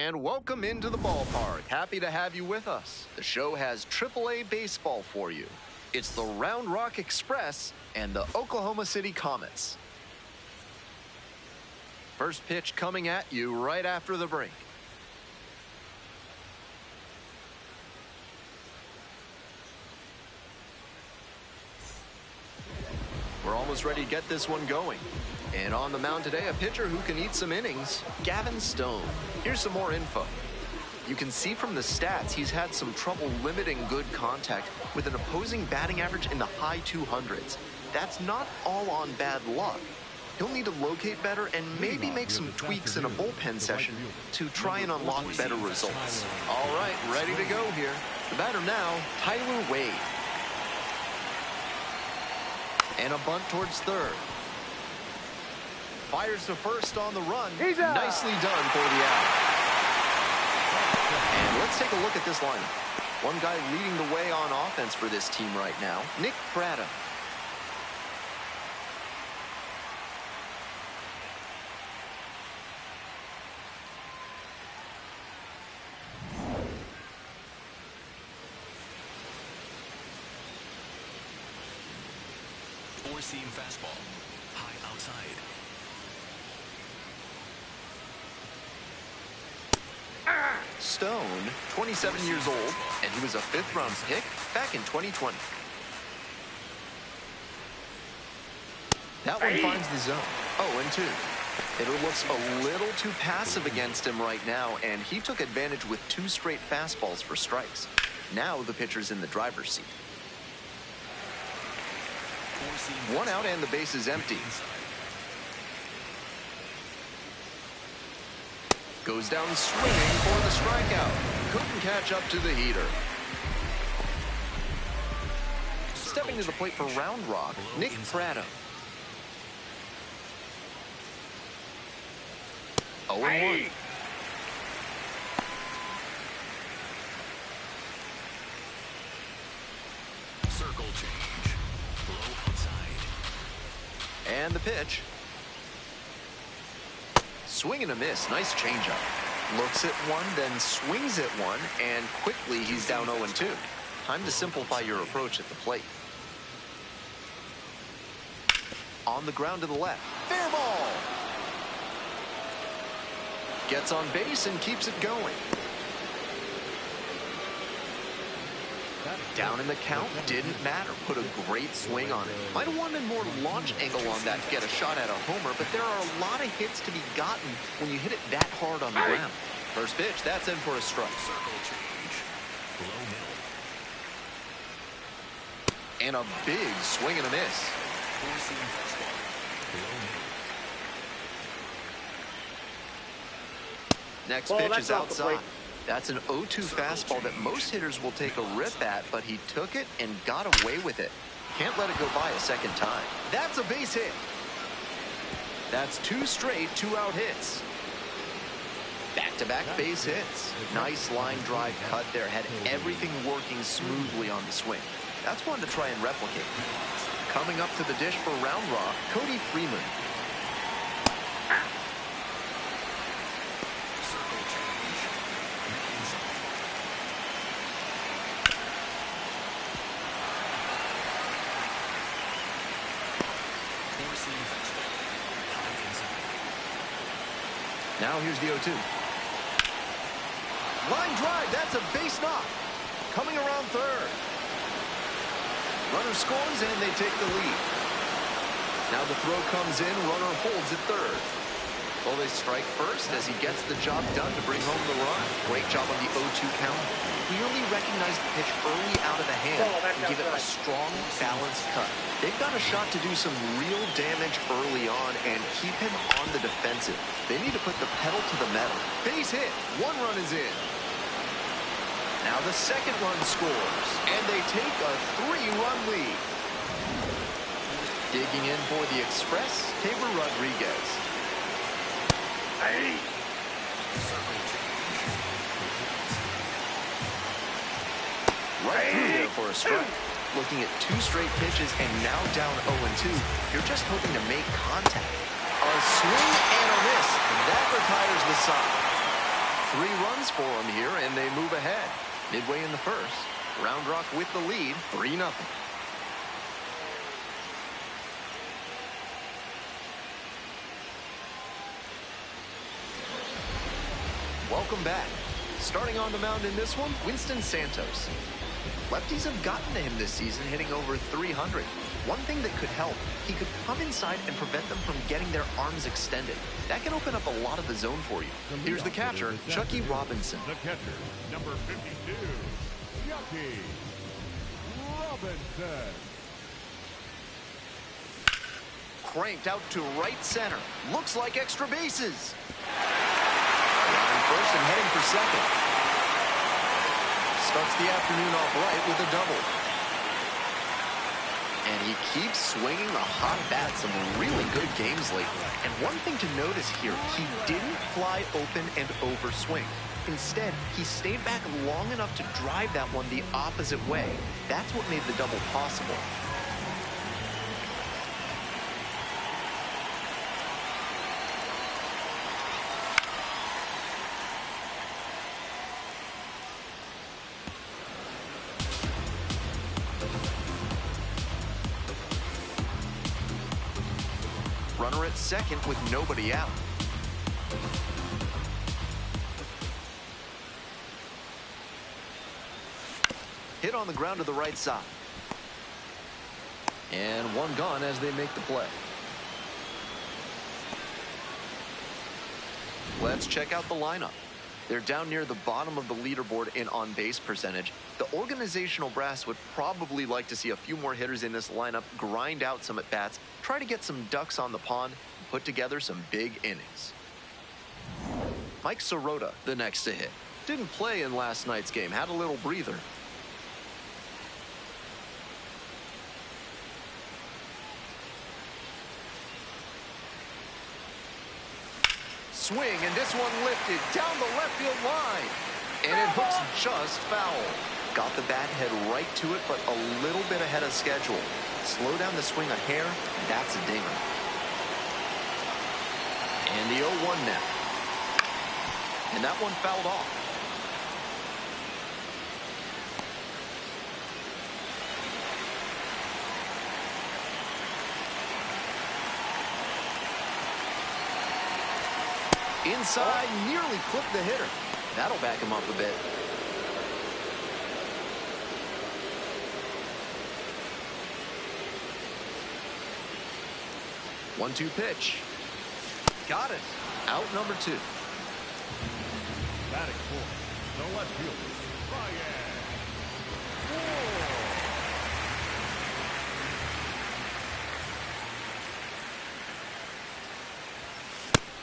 and welcome into the ballpark. Happy to have you with us. The show has AAA baseball for you. It's the Round Rock Express and the Oklahoma City Comets. First pitch coming at you right after the break. We're almost ready to get this one going. And on the mound today, a pitcher who can eat some innings, Gavin Stone. Here's some more info. You can see from the stats he's had some trouble limiting good contact with an opposing batting average in the high 200s. That's not all on bad luck. He'll need to locate better and maybe make some tweaks in a bullpen session to try and unlock better results. All right, ready to go here. The batter now, Tyler Wade. And a bunt towards third. Fires to first on the run. Nicely done for the out. And let's take a look at this lineup. One guy leading the way on offense for this team right now, Nick Pratto. Four-seam fastball, high outside. Stone, 27 years old, and he was a fifth-round pick back in 2020. That one finds the zone. 0-2. It looks a little too passive against him right now, and he took advantage with 2 straight fastballs for strikes. Now the pitcher's in the driver's seat. 1 out and the base is empty. Goes down swinging for the strikeout. Couldn't catch up to the heater. Stepping to the plate for Round Rock, Nick Pratto. 0-1. Circle change. Low outside. And the pitch. Swing and a miss. Nice changeup. Looks at one, then swings at one, and quickly he's down 0-2. Time to simplify your approach at the plate. On the ground to the left. Fair ball. Gets on base and keeps it going. Down in the count, didn't matter. Put a great swing on it. Might have wanted more launch angle on that to get a shot at a homer, but there are a lot of hits to be gotten when you hit it that hard on the ground. First pitch, that's in for a strike. Circle change. Low middle. And a big swing and a miss. Four-seam fastball. Low middle. Next pitch is outside. That's an 0-2 fastball that most hitters will take a rip at, but he took it and got away with it. Can't let it go by a second time. That's a base hit. That's 2 straight 2-out hits. Back-to-back base hits. Nice line drive cut there. Had everything working smoothly on the swing. That's one to try and replicate. Coming up to the dish for Round Rock, Cody Freeman. Now here's the 0-2. Line drive, that's a base knock. Coming around third. Runner scores and they take the lead. Now the throw comes in, runner holds at third. Well, they strike first as he gets the job done to bring home the run. Great job on the 0-2 count. Clearly recognized the pitch early out of the hand and give it a strong, balanced cut. They've got a shot to do some real damage early on and keep him on the defensive. They need to put the pedal to the metal. Base hit. 1 run is in. Now the second run scores, and they take a 3-run lead. Digging in for the Express, Tabor Rodriguez. Hey! Right through there for a strike. Looking at 2 straight pitches and now down 0-2. You're just hoping to make contact. A swing and a miss. That retires the side. 3 runs for them here, and they move ahead. Midway in the first, Round Rock with the lead, 3-0. Welcome back. Starting on the mound in this one, Winston Santos. Lefties have gotten to him this season, hitting over 300. One thing that could help, he could come inside and prevent them from getting their arms extended. That can open up a lot of the zone for you. Here's the catcher, Chucky Robinson. The catcher, number 52, Chucky Robinson. Cranked out to right center. Looks like extra bases. Running first and heading for second. Starts the afternoon off right with a double. And he keeps swinging a hot bat. Some really good games lately. And one thing to notice here, he didn't fly open and overswing. Instead, he stayed back long enough to drive that one the opposite way. That's what made the double possible. Runner at second with nobody out. Hit on the ground to the right side. And one gone as they make the play. Let's check out the lineup. They're down near the bottom of the leaderboard in on-base percentage. The organizational brass would probably like to see a few more hitters in this lineup grind out some at-bats, try to get some ducks on the pond, and put together some big innings. Mike Sirota, the next to hit. Didn't play in last night's game, had a little breather. Swing, and this one lifted down the left field line. And it hooks just foul. Got the bat head right to it, but a little bit ahead of schedule. Slow down the swing a hair, that's a dinger. And the 0-1 now. And that one fouled off. Inside, nearly clipped the hitter. That'll back him up a bit. One-two pitch. Got it. Out number 2. Batting fourth, the left fielder, Ryan.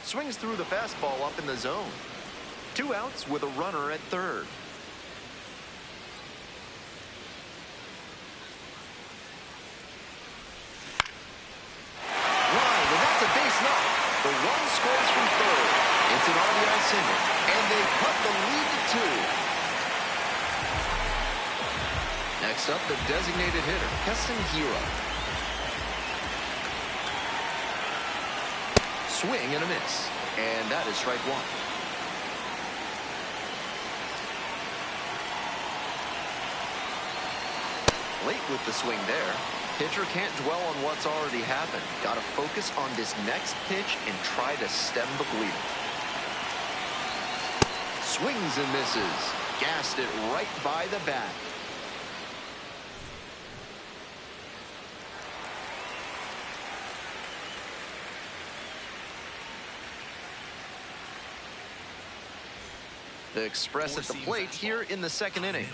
Swings through the fastball up in the zone. 2 outs with a runner at third. Line, and that's a base knock. The run scores from third. It's an RBI single, and they cut the lead to 2. Next up, the designated hitter, Keston Hiura. Swing and a miss. And that is strike 1. Late with the swing there. Pitcher can't dwell on what's already happened. Got to focus on this next pitch and try to stem the bleeding. Swings and misses. Gassed it right by the bat. The Express at the plate here in the second inning.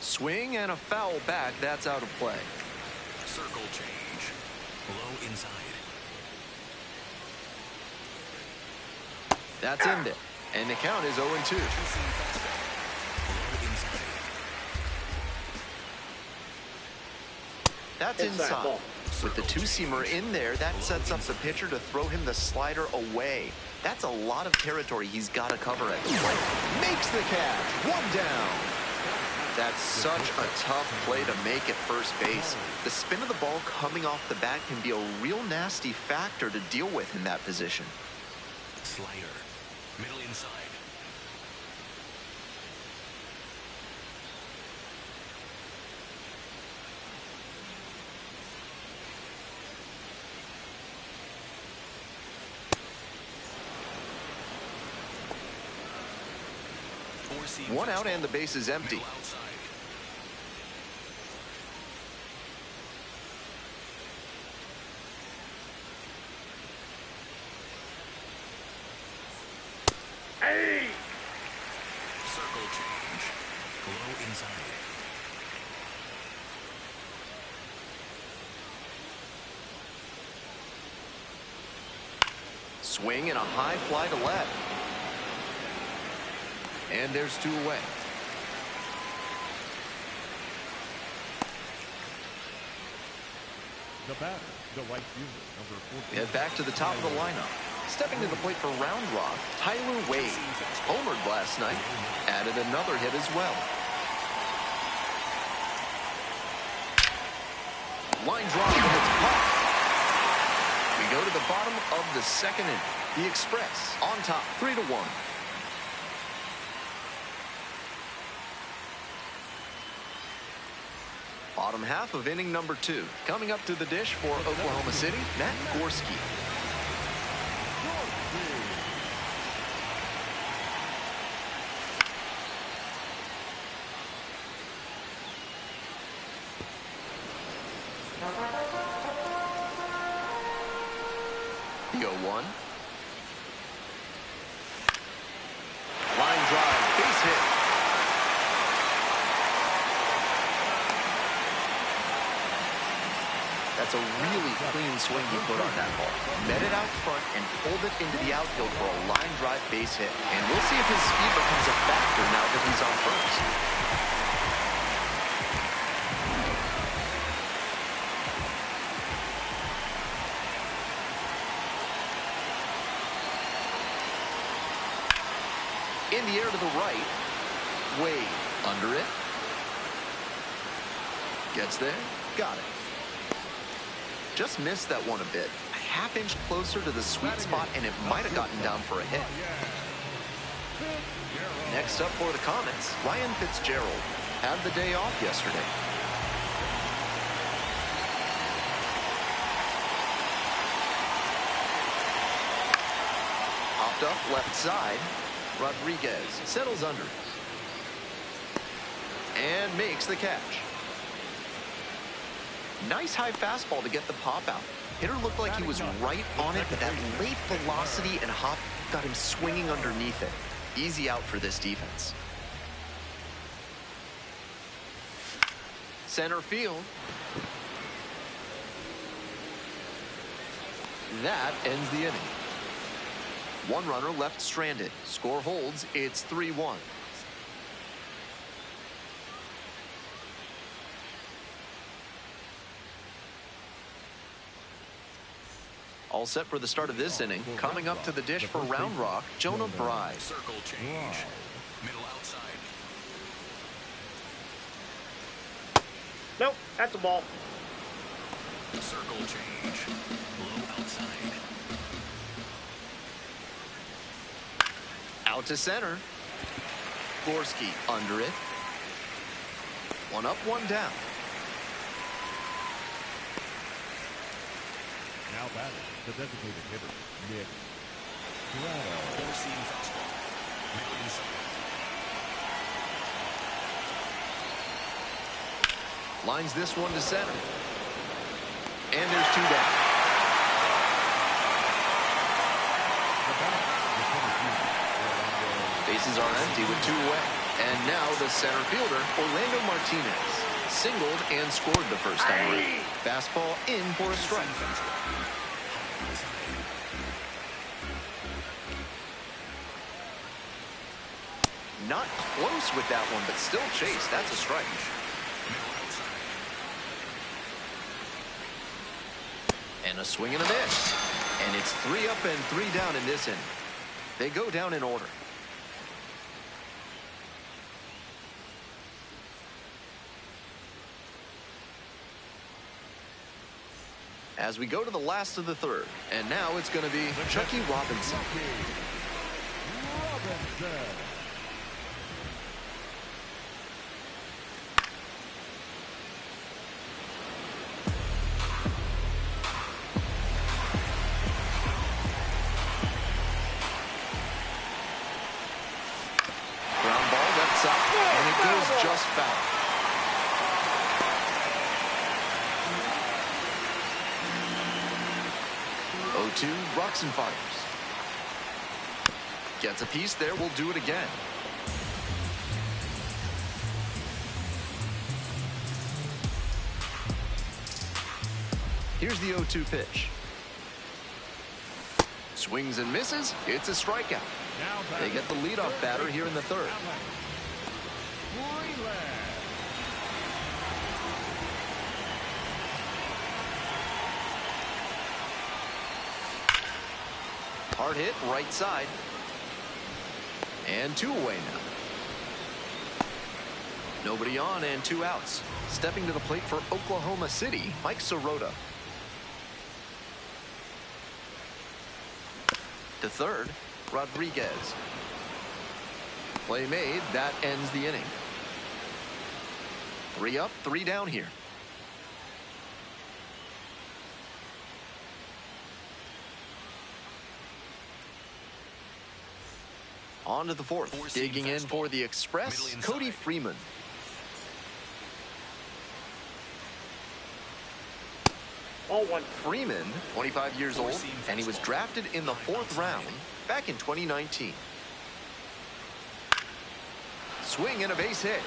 Swing and a foul back. That's out of play. Circle change. Low inside. That's in there. And the count is 0-2. That's inside. With the two-seamer in there, that sets up the pitcher to throw him the slider away. That's a lot of territory he's got to cover at the plate. Makes the catch. 1 down. That's such a tough play to make at first base. The spin of the ball coming off the bat can be a real nasty factor to deal with in that position. Slider. Middle inside. One out and the base is empty. Middle outside. Hey! Circle change. Low inside. Swing and a high fly to left. And there's 2 away. The batter, the right fielder, number 14. Head back to the top of the lineup. Stepping to the plate for Round Rock, Tyler Wade. Homered last night, added another hit as well. Line drive and it's popped. We go to the bottom of the 2nd inning. The Express on top, 3-1. Bottom half of inning number 2. Coming up to the dish for Oklahoma City, Matt Gorski. The 0-1. Line drive, base hit. That's a really clean swing he put on that ball. Met it out front and pulled it into the outfield for a line drive base hit. And we'll see if his speed becomes a factor now that he's on first. In the air to the right. Wade under it. Gets there. Got it. Just missed that one a bit. A half-inch closer to the sweet spot, and it might have gotten down for a hit. Next up for the Comets, Ryan Fitzgerald had the day off yesterday. Popped up left side. Rodriguez settles under and makes the catch. Nice high fastball to get the pop out. Hitter looked like he was right on it, but that late velocity and hop got him swinging underneath it. Easy out for this defense. Center field. That ends the inning. 1 runner left stranded. Score holds. It's 3-1. All set for the start of this inning. Coming up to the dish for Round Rock, Jonah Bride. Circle change. Middle outside. Nope, that's a ball. Circle change. Low outside. Out to center. Gorski under it. 1 up, 1 down. Now batting, the designated hitter, Nick. Four-seam fastball. Middle inside. Lines this one to center. And there's 2 down. Bases are empty with 2 away. And now the center fielder, Orlando Martinez, singled and scored the first time around. Fastball in for a strike. Not close with that one, but still chase. That's a strike. And a swing and a miss. And it's 3 up and 3 down in this inning. They go down in order. as we go to the last of the third. And now it's going to be Chucky Robinson. Ground ball left side, and it goes just foul. 0-2, rocks and fires. Gets a piece there, we'll do it again. Here's the 0-2 pitch. Swings and misses, it's a strikeout. They get the leadoff batter here in the third. Hard hit, right side. And 2 away now. Nobody on and 2 outs. Stepping to the plate for Oklahoma City, Mike Sirota. To third, Rodriguez. Play made, that ends the inning. 3 up, 3 down here. On to the fourth. Digging in for the Express, Cody Freeman. Freeman, 25 years old, and he was drafted in the 4th round back in 2019. Swing and a base hit.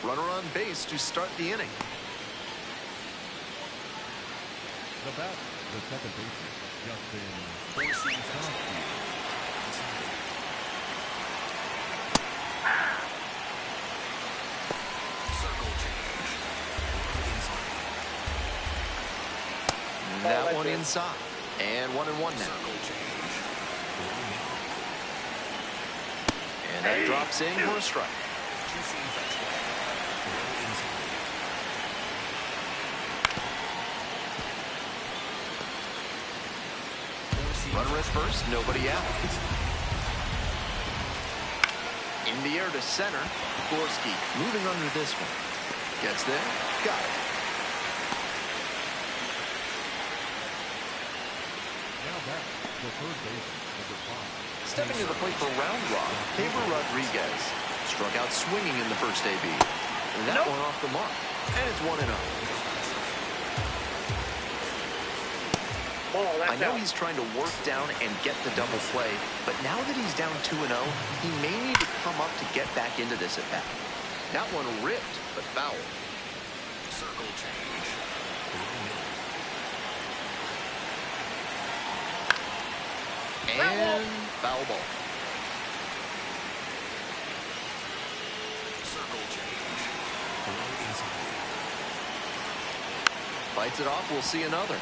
Runner on base to start the inning. The bat, the second baseman, Justin. That one inside. And 1-1 now. And that drops in for a strike. Runner at first, nobody out. In the air to center. Gorski moving under this one. Gets there. Got it. Stepping to the plate for Round Rock, Tabor Rodriguez. Struck out swinging in the first AB. And that one off the mark. And it's 1-0. I know he's trying to work down and get the double play, but now that he's down 2-0, he may need to come up to get back into this at bat. That one ripped, but foul. Circle change. And foul ball. Circle change. Bites it off, we'll see another.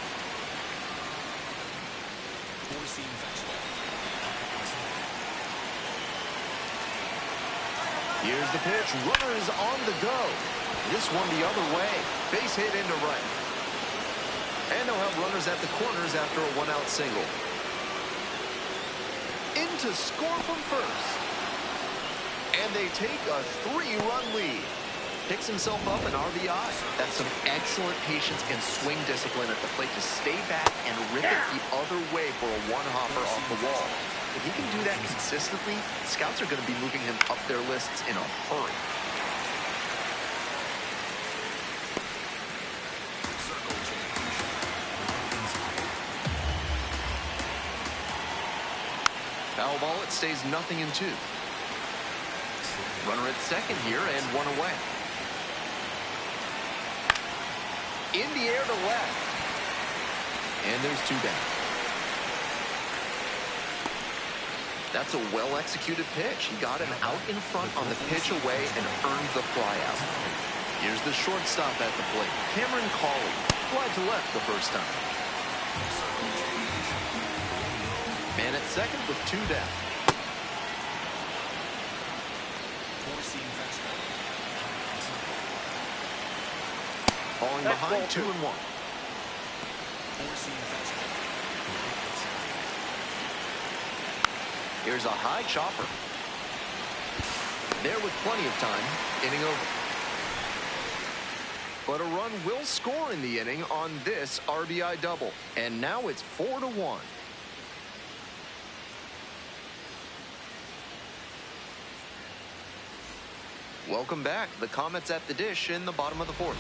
Here's the pitch. Runner is on the go. This one the other way. Base hit into right. And they'll have runners at the corners after a 1-out single. In to score from first. And they take a 3-run lead. Picks himself up an RBI. That's some excellent patience and swing discipline at the plate to stay back and rip it the other way for a one-hopper off the wall. If he can do that consistently, scouts are going to be moving him up their lists in a hurry. Foul ball, it stays 0-2. Runner at second here and 1 away. In the air to left. And there's 2 down. That's a well-executed pitch. He got him out in front on the pitch away and earned the flyout. Here's the shortstop at the plate, Cameron Cawley. Fly to left the first time. Man at second with 2 down. Falling That's behind ball 2-1. Four-seam fastball. Right inside. Here's a high chopper. There with plenty of time, inning over. But a run will score in the inning on this RBI double. And now it's 4-1. Welcome back. The Comets at the dish in the bottom of the fourth.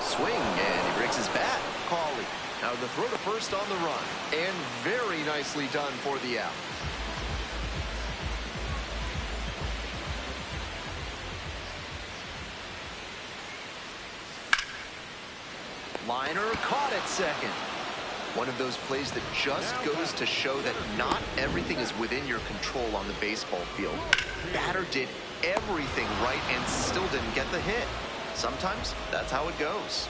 Swing, and he breaks his bat. Cawley. Now the throw to first on the run. And very nicely done for the out. Liner caught at second. One of those plays that just goes to show that not everything is within your control on the baseball field. Batter did everything right and still didn't get the hit. Sometimes that's how it goes.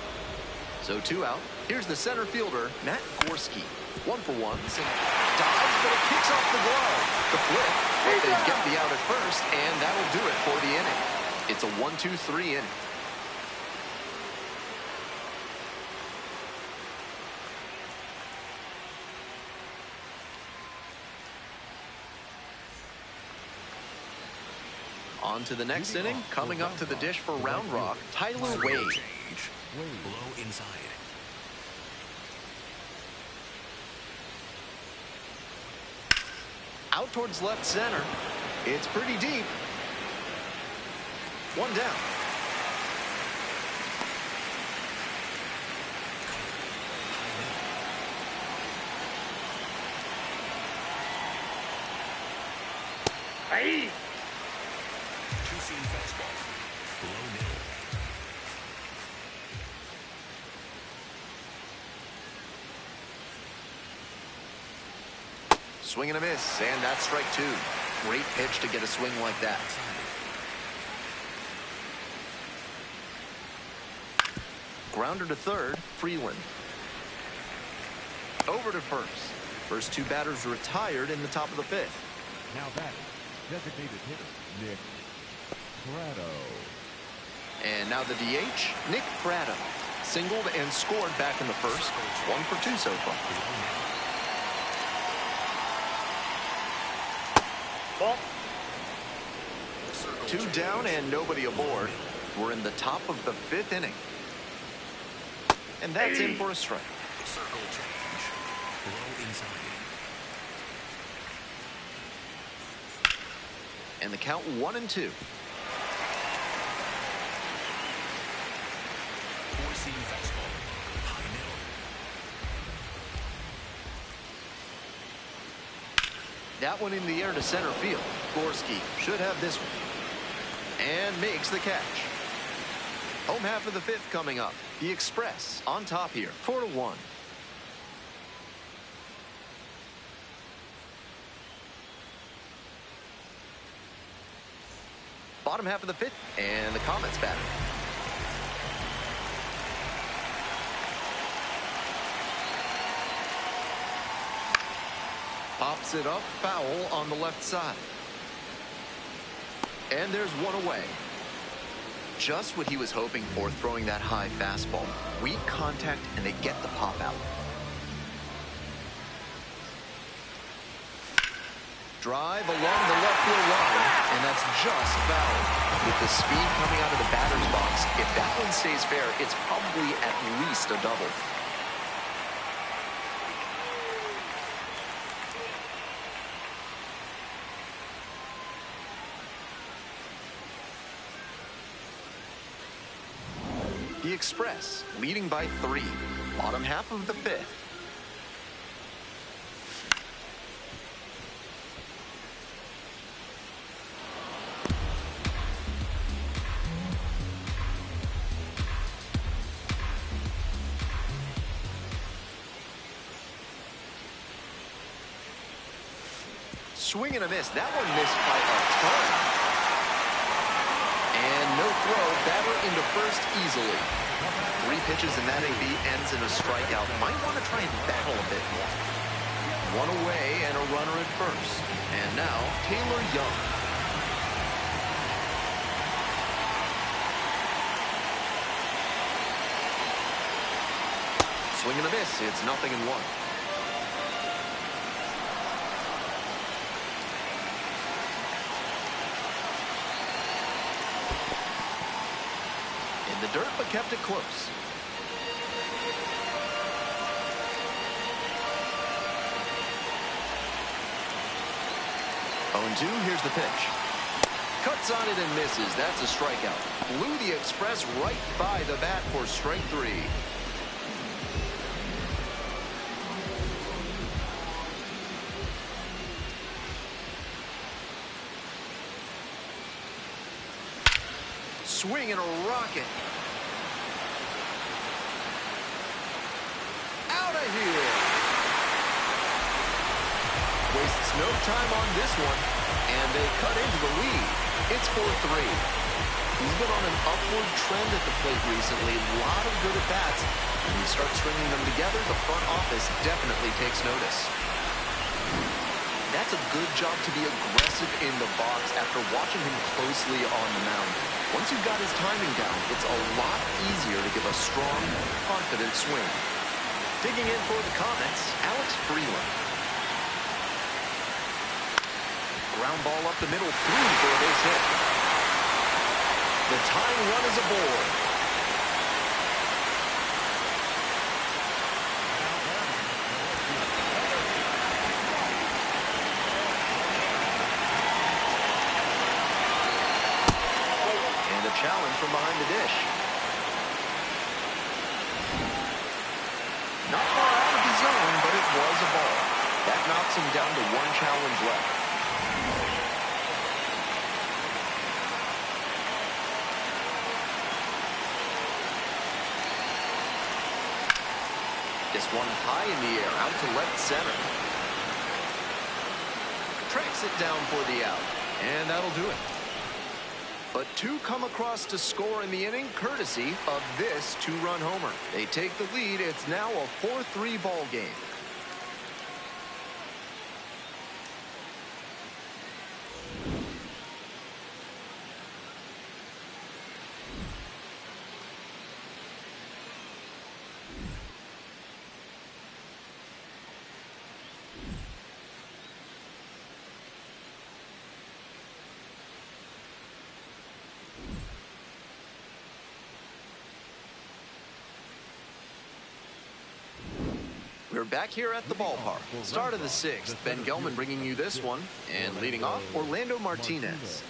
So 2 out. Here's the center fielder, Matt Gorski. 1 for 1. Dives, but it kicks off the glove. The flip, but they get the out at first, and that'll do it for the inning. It's a 1-2-3 inning. On to the next inning. Coming up to the dish for Round Rock, Tyler Wade. Change. Low inside. Out towards left center. It's pretty deep. 1 down. Hey! Two-seam fastball. Low middle. Swing and a miss, and that's strike 2. Great pitch to get a swing like that. Grounder to third, Freeland. Over to first. First 2 batters retired in the top of the 5th. Now batting, designated hitter, Nick Prado. And now the DH, Nick Prado. Singled and scored back in the first. 1 for 2 so far. Ball. 2 down and nobody aboard. We're in the top of the 5th inning. And that's in for a strike. Circle change. Low inside. And the count 1-2. Four-seam fastball. High middle. That one in the air to center field. Gorski should have this one. And makes the catch. Home half of the 5th coming up. The Express on top here, 4-1. Bottom half of the 5th, and the Comets batter. Pops it up, foul on the left side. And there's 1 away. Just what he was hoping for, throwing that high fastball. Weak contact, and they get the pop out. Drive along the left field line, and that's just foul. With the speed coming out of the batter's box, if that one stays fair, it's probably at least a double. The Express leading by 3. Bottom half of the 5th. Swing and a miss. That one missed by a ton. And no throw. Batter into first easily. 3 pitches in that AB ends in a strikeout. Might want to try and battle a bit more. One away and a runner at first. And now Taylor Young. Swing and a miss. It's 0-1. In the dirt, but kept it close. 0-2, here's the pitch. Cuts on it and misses. That's a strikeout. Blew the Express right by the bat for strike 3. Swing and a rocket. Out of here. Wastes no time on this one, and they cut into the lead. It's 4-3. He's been on an upward trend at the plate recently. A lot of good at-bats. When you start stringing them together, the front office definitely takes notice. That's a good job to be aggressive in the box after watching him closely on the mound. Once you've got his timing down, it's a lot easier to give a strong, confident swing. Digging in for the Comets, Alex Freeland. Ground ball up the middle, through for a base hit. The tying run is aboard. And a challenge from behind the dish. Not far out of the zone, but it was a ball. That knocks him down to one challenge left. This one high in the air, out to left center. Tracks it down for the out, and that'll do it. But two come across to score in the inning, courtesy of this two-run homer. They take the lead. It's now a 4-3 ball game. We're back here at the ballpark. Start of the 6th. Ben Gelman bringing you this one. And leading off, Orlando Martinez.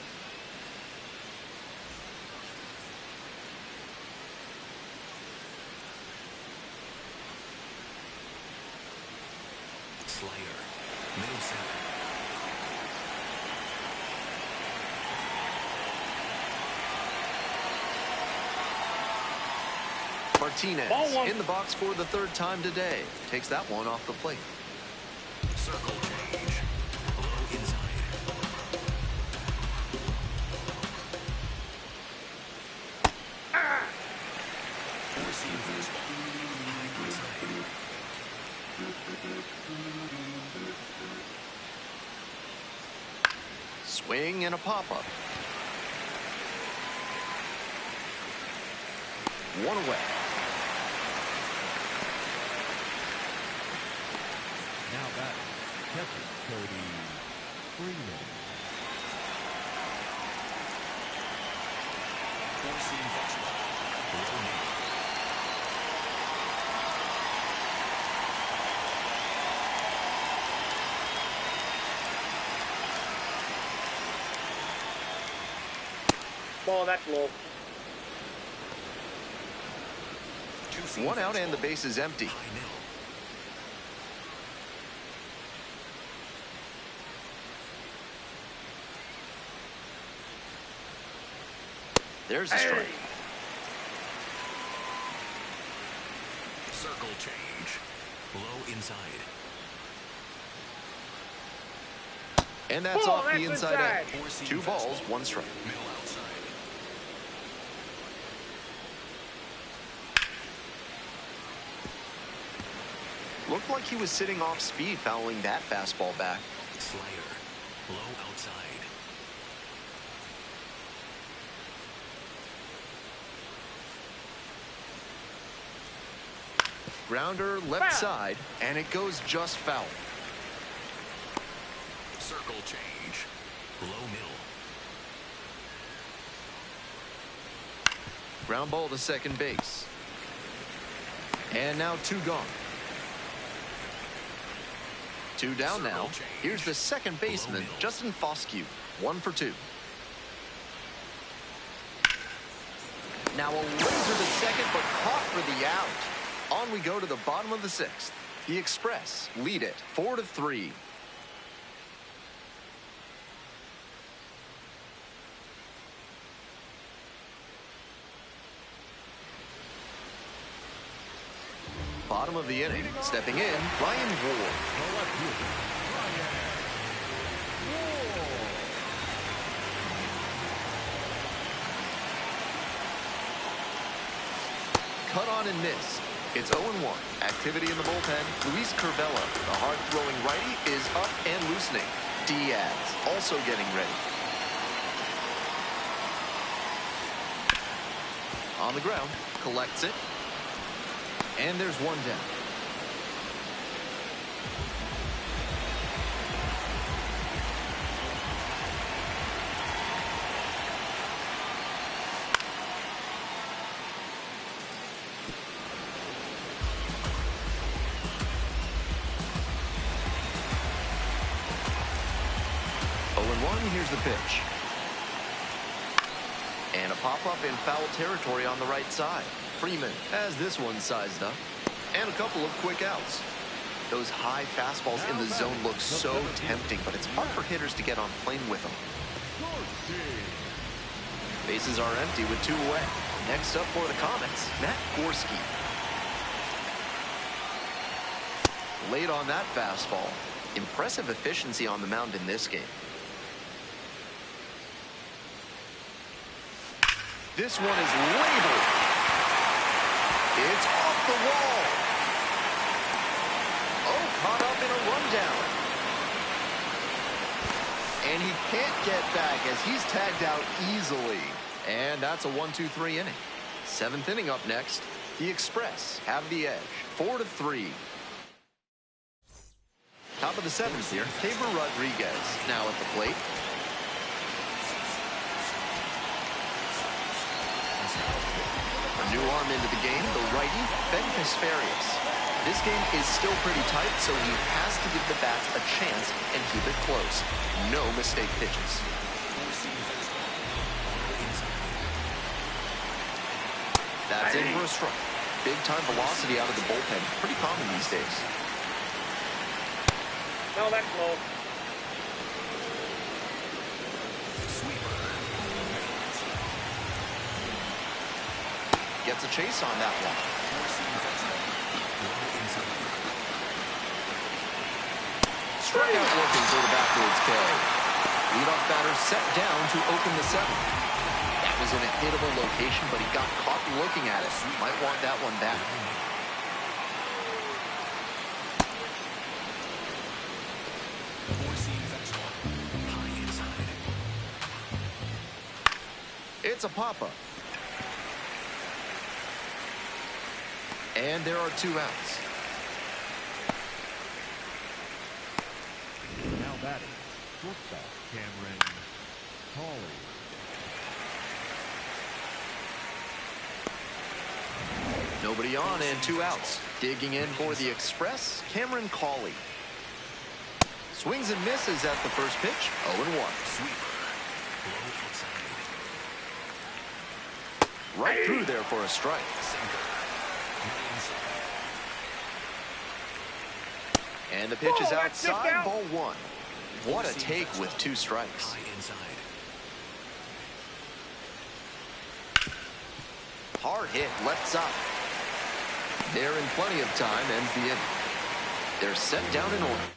Slayer, middle center. Martinez in the box for the 3rd time today. Takes that one off the plate. Circle change. Low inside. Four-seam fastball. High inside. Swing and a pop-up. One away. Now back, catcher Cody Freeman. Four-seam fastball. Low knee. Ball, that's low. One out and the base is empty. There's a strike. Circle change. Low inside. And that's Ball, off the that's inside edge. Four-seam 2 balls, fastball. 1 strike. Middle outside. Looked like he was sitting off speed fouling that fastball back. Slider. Low outside. Grounder left Foul. side, and it goes just foul. Circle change. Low middle. Ground ball to second base. And now 2 gone. 2 down now. Here's the second baseman, Justin Foscue. 1 for 2. Now a laser to second, but caught for the out. On we go to the bottom of the 6th. The Express lead it 4-3. Bottom of the inning, stepping in, Ryan Ward. Cut on and miss. It's 0-1. Activity in the bullpen. Luis Curvelo, the hard-throwing righty, is up and loosening. Diaz also getting ready. On the ground, collects it. And there's 1 down. Here's the pitch. And a pop-up in foul territory on the right side. Freeman has this one sized up. And a couple of quick outs. Those high fastballs in the zone look so tempting, but it's hard for hitters to get on plane with them. Bases are empty with 2 away. Next up for the Comets, Matt Gorski. Late on that fastball. Impressive efficiency on the mound in this game. This one is labeled. It's off the wall. Oh, caught up in a rundown. And he can't get back as he's tagged out easily. And that's a 1-2-3 inning. 7th inning up next. The Express have the edge. 4-3. Top of the 7th here. Tabor Rodriguez now at the plate. A new arm into the game, the righty, Ben Casparius. This game is still pretty tight, so he has to give the bats a chance and keep it close. No mistake pitches. That's in for a strike. Big-time velocity out of the bullpen. Pretty common these days. No, that's low. Gets a chase on that one. Strikeout looking for the backwards K. Leadoff batter set down to open the 7th. That was in a hittable location, but he got caught looking at it. Might want that one back. It's a pop-up. And there are 2 outs. Now batting, shortstop Cameron Hawley. Nobody on and 2 outs. Digging in for the Express, Cameron Cawley. Swings and misses at the first pitch, 0-1. Right through there for a strike. And the pitch is outside, ball 1. What a take with 2 strikes. Hard hit left side. They're in plenty of time, ends the inning. They're set down in order.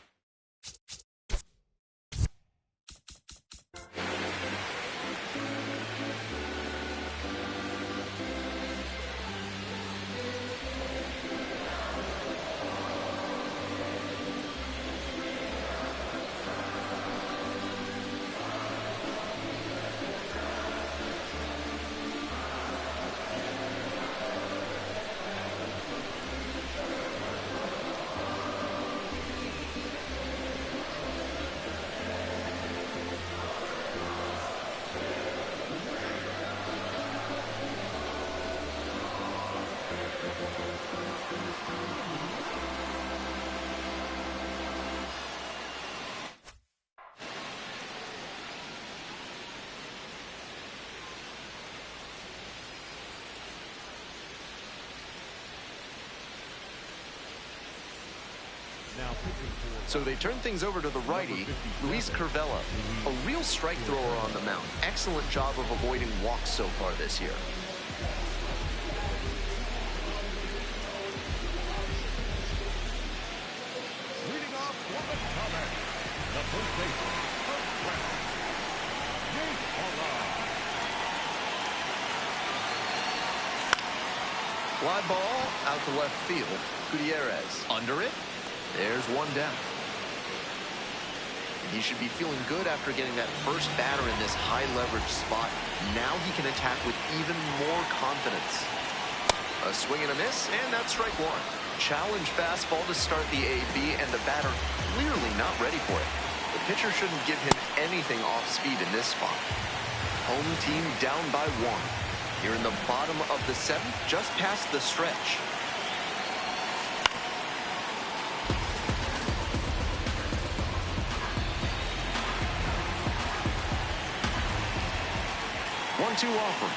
Now pitching for So they turn things over to the righty, Luis Curvelo, a real strike thrower on the mound. Excellent job of avoiding walks so far this year. leading off for the Comets, the first baseman, Fly ball out to left field. Gutierrez under it. There's one down. And he should be feeling good after getting that first batter in this high leverage spot. Now he can attack with even more confidence. A swing and a miss, and that's strike one. Challenge fastball to start the AB, and the batter clearly not ready for it. The pitcher shouldn't give him anything off speed in this spot. Home team down by one. Here in the bottom of the seventh, just past the stretch. One-two offer.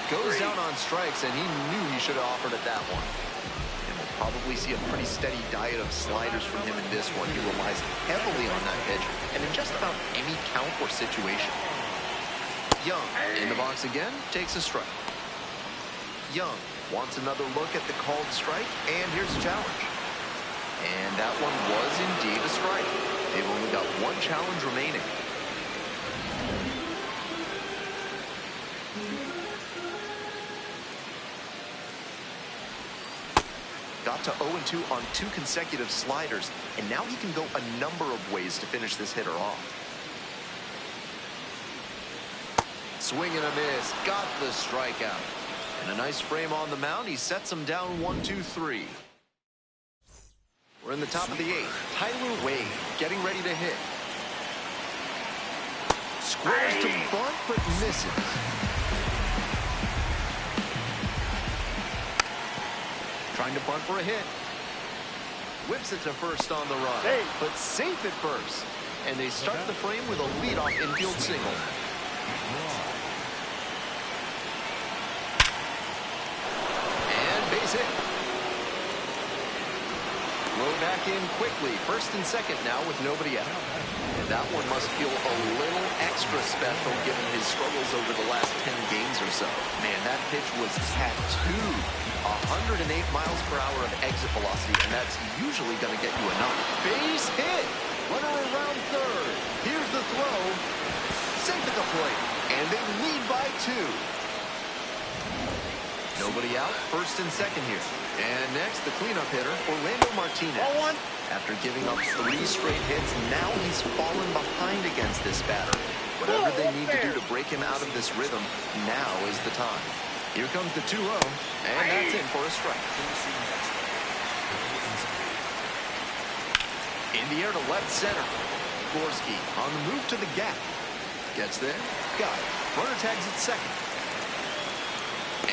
Goes down on strikes, and he knew he should have offered at that one. And we'll probably see a pretty steady diet of sliders from him in this one. He relies heavily on that pitch, and in just about any count or situation. Young in the box again, takes a strike. Young wants another look at the called strike, and here's a challenge. And that one was indeed a strike. They've only got one challenge remaining. Got to 0-2 on 2 consecutive sliders, and now he can go a number of ways to finish this hitter off. Swing and a miss, got the strikeout. And a nice frame on the mound, he sets him down 1-2-3. We're in the top of the 8th. Tyler Wade getting ready to hit. Squares to bunt, but misses. Trying to bunt for a hit. Whips it to first on the run, but safe at first. And they start the frame with a leadoff infield single. And base hit. Throw back in quickly. First and second now with nobody out. And that one must feel a little extra special given his struggles over the last 10 games or so. Man, that pitch was tattooed. 108 miles per hour of exit velocity, and that's usually going to get you a knock. Base hit. Runner around third. Here's the throw. Safe at the plate. And they lead by 2. Nobody out. First and second here. And next, the cleanup hitter, Orlando Martinez. After giving up 3 straight hits, now he's fallen behind against this batter. Whatever they need to do to break him out of this rhythm, now is the time. Here comes the 2-0, and that's in for a strike. In the air to left center. Gorski on the move to the gap. Gets there, got it. Runner tags at second.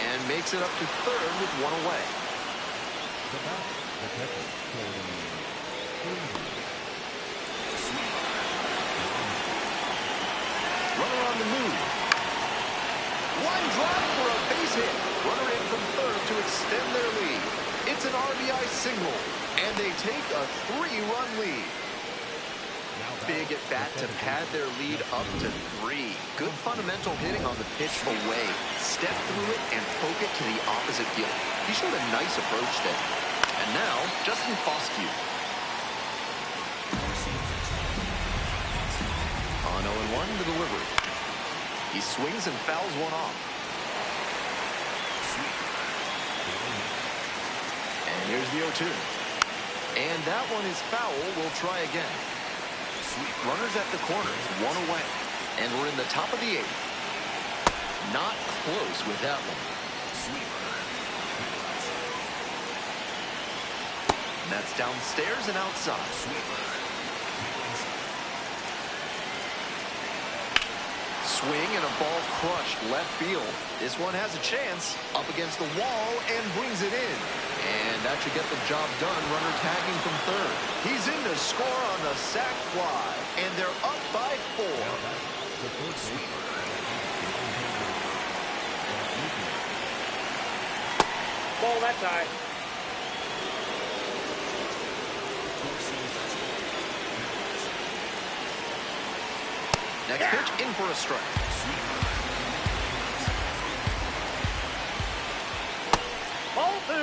And makes it up to third with 1 away. Runner on the move. Line drive for a base hit. Runner in from third to extend their lead. It's an RBI single, and they take a 3-run lead. Big at bat to pad their lead up to 3. Good fundamental hitting on the pitch away. Step through it and poke it to the opposite field. He showed a nice approach there. And now, Justin Foscue. On 0-1 to delivery. He swings and fouls one off. And here's the 0-2. And that one is foul. We'll try again. Runners at the corners, 1 away. And we're in the top of the 8th. Not close with that one. And that's downstairs and outside. Swing and a ball crushed left field. This one has a chance. Up against the wall and brings it in. And that should get the job done. Runner tagging from third. He's in to score on the sac fly. And they're up by 4. Ball that time. Next pitch, in for a strike. Ball 2.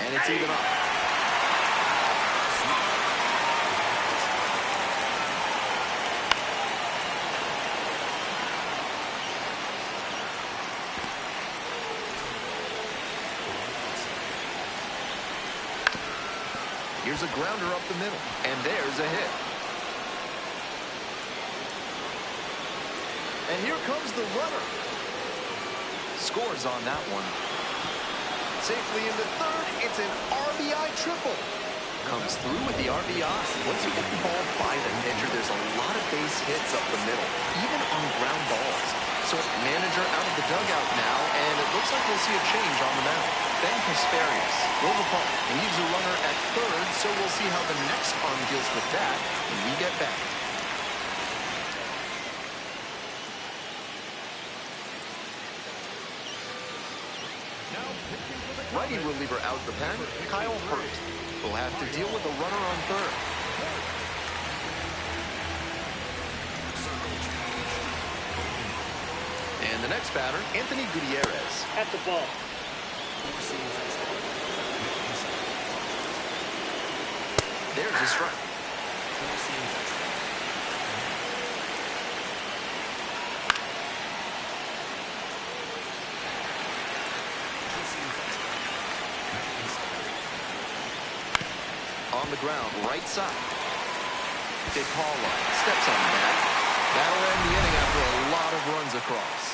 And it's even up. Here's a grounder up the middle, and there's a hit. And here comes the runner. Scores on that one. Safely into third, it's an RBI triple. Comes through with the RBI. Once you get the ball by the pitcher, there's a lot of base hits up the middle, even on ground balls. So manager out of the dugout now, and it looks like we'll see a change on the mound. Ben Casparius will the park, leaves a runner at third, so we'll see how the next arm deals with that when we get back. Righty reliever out the pen, Kyle Hurt will have to deal with a runner on third. And the next batter, Anthony Gutierrez. At the ball. There's a strike. On the ground, right side. DePaula steps on the bat. That'll end the inning after a lot of runs across.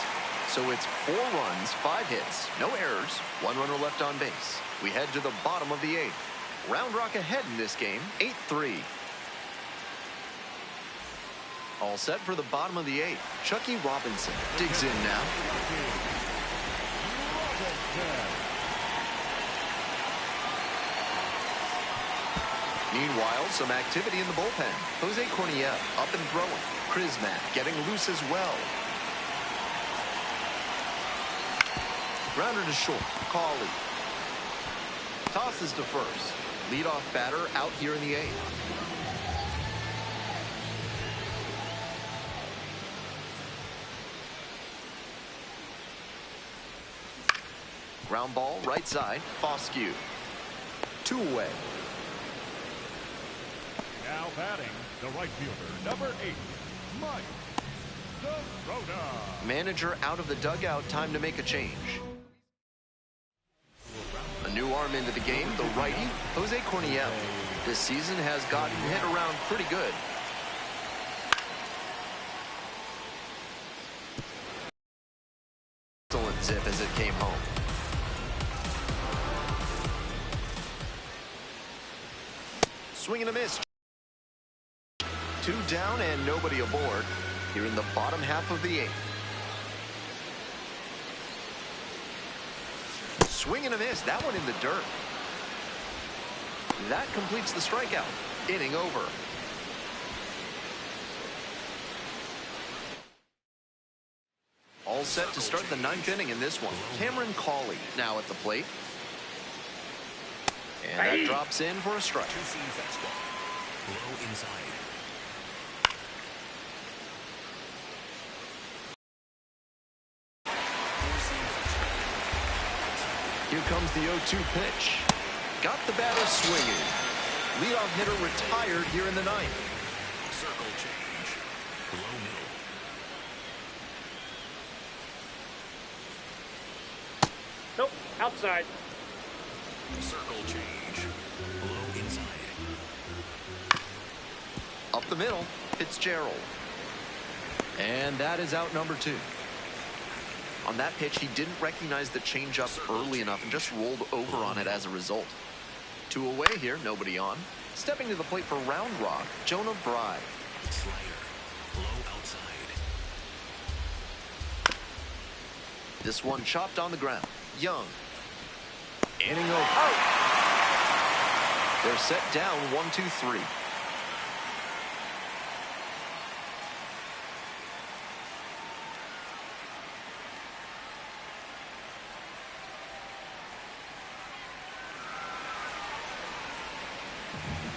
So it's 4 runs, 5 hits, no errors, 1 runner left on base. We head to the bottom of the 8th. Round Rock ahead in this game, 8-3. All set for the bottom of the 8th. Chucky Robinson digs in now. Meanwhile, some activity in the bullpen. Jose Corniel up and throwing. Krismat getting loose as well. Grounder to short. Cawley tosses to first. Leadoff batter out here in the 8th. Ground ball, right side. Foscue. 2 away. Now batting, the right fielder, number 8, Mike Sirota. Manager out of the dugout, time to make a change. A new arm into the game, the righty, Jose Corniel. This season has gotten hit around pretty good. Excellent zip as it came home. Swing and a miss. 2 down and nobody aboard here in the bottom half of the 8th. Swing and a miss. That one in the dirt. That completes the strikeout. Inning over. All set to start the 9th inning in this one. Cameron Cawley now at the plate. And that drops in for a strike. Low inside. Here comes the 0-2 pitch. Got the batter swinging. Leadoff hitter retired here in the 9th. Circle change. Low middle. Nope. Outside. Circle change. Low inside. Up the middle, Fitzgerald. And that is out number 2. On that pitch, he didn't recognize the changeup early enough and just rolled over on it as a result. 2 away here, nobody on. Stepping to the plate for Round Rock, Jonah Bride. Slider. Low outside. This one chopped on the ground. Young. Inning over. They're set down 1-2-3.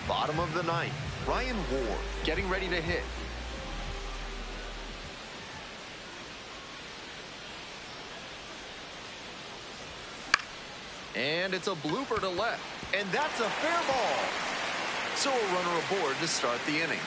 Bottom of the ninth. Ryan Ward getting ready to hit. And it's a blooper to left. And that's a fair ball. So a runner aboard to start the inning.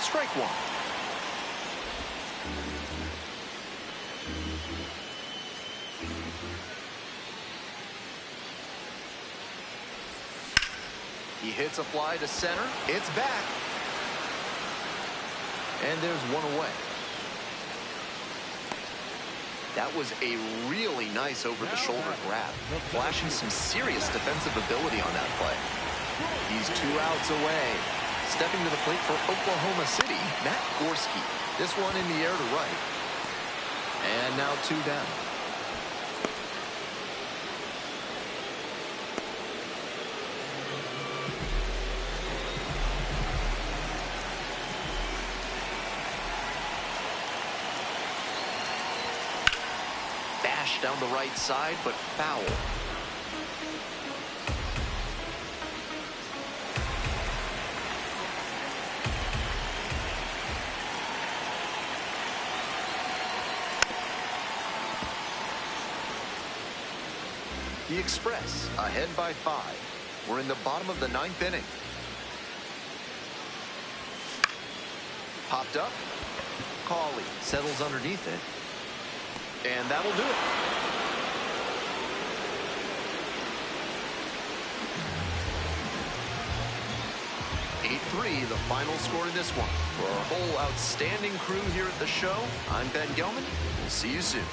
Strike one. He hits a fly to center. It's back. And there's one away. That was a really nice over-the-shoulder grab, flashing some serious defensive ability on that play. He's 2 outs away. Stepping to the plate for Oklahoma City, Matt Gorski. This one in the air to right. And now 2 down. Bash down the right side, but foul. The Express ahead by 5. We're in the bottom of the 9th inning. Popped up. Cawley settles underneath it. And that'll do it. 8-3, the final score in this one. For our whole outstanding crew here at the show, I'm Ben Gelman. We'll see you soon.